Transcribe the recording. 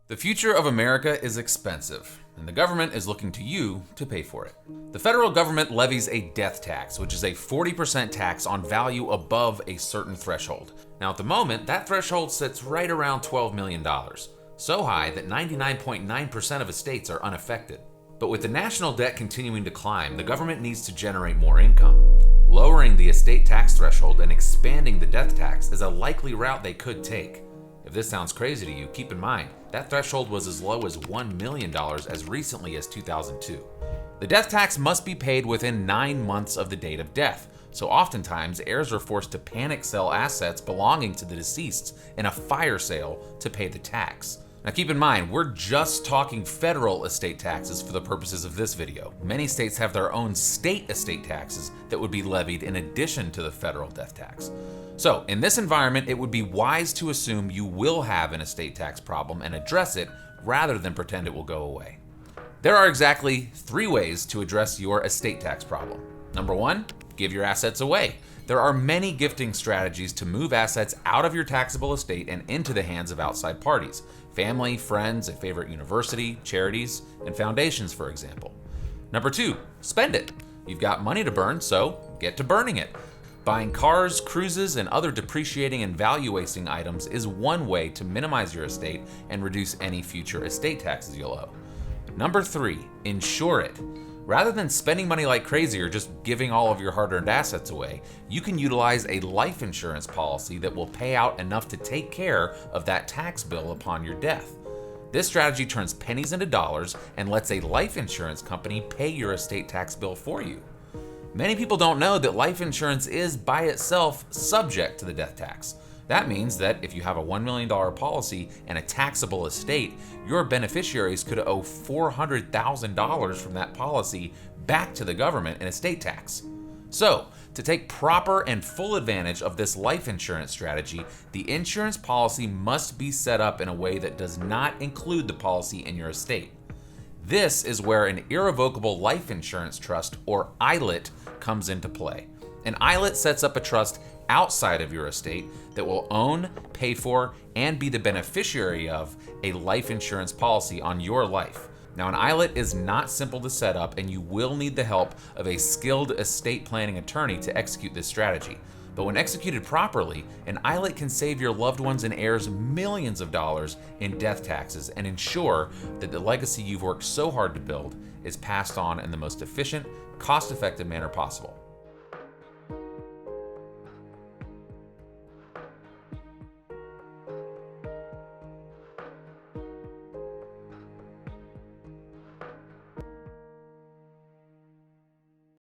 The future of America is expensive, and the government is looking to you to pay for it. The federal government levies a death tax, which is a 40% tax on value above a certain threshold. Now, at the moment, that threshold sits right around $12 million, so high that 99.9% of estates are unaffected. But with the national debt continuing to climb, the government needs to generate more income. Lowering the estate tax threshold and expanding the death tax is a likely route they could take. If this sounds crazy to you, keep in mind, that threshold was as low as $1 million as recently as 2002. The death tax must be paid within 9 months of the date of death, so oftentimes heirs are forced to panic sell assets belonging to the deceased in a fire sale to pay the tax. Now keep in mind, we're just talking federal estate taxes for the purposes of this video. Many states have their own state estate taxes that would be levied in addition to the federal death tax. So in this environment, it would be wise to assume you will have an estate tax problem and address it rather than pretend it will go away. There are exactly 3 ways to address your estate tax problem. Number 1, give your assets away. There are many gifting strategies to move assets out of your taxable estate and into the hands of outside parties. Family, friends, a favorite university, charities, and foundations, for example. Number 2, spend it. You've got money to burn, so get to burning it. Buying cars, cruises, and other depreciating and value-wasting items is one way to minimize your estate and reduce any future estate taxes you'll owe. Number 3, insure it. Rather than spending money like crazy or just giving all of your hard-earned assets away, you can utilize a life insurance policy that will pay out enough to take care of that tax bill upon your death. This strategy turns pennies into dollars and lets a life insurance company pay your estate tax bill for you. Many people don't know that life insurance is by itself subject to the death tax. That means that if you have a $1 million policy and a taxable estate, your beneficiaries could owe $400,000 from that policy back to the government in estate tax. So, to take proper and full advantage of this life insurance strategy, the insurance policy must be set up in a way that does not include the policy in your estate. This is where an irrevocable life insurance trust, or ILIT, comes into play. An ILIT sets up a trust outside of your estate that will own, pay for, and be the beneficiary of a life insurance policy on your life. Now, an ILIT is not simple to set up, and you will need the help of a skilled estate planning attorney to execute this strategy. But when executed properly, an ILIT can save your loved ones and heirs millions of dollars in death taxes and ensure that the legacy you've worked so hard to build is passed on in the most efficient, cost-effective manner possible.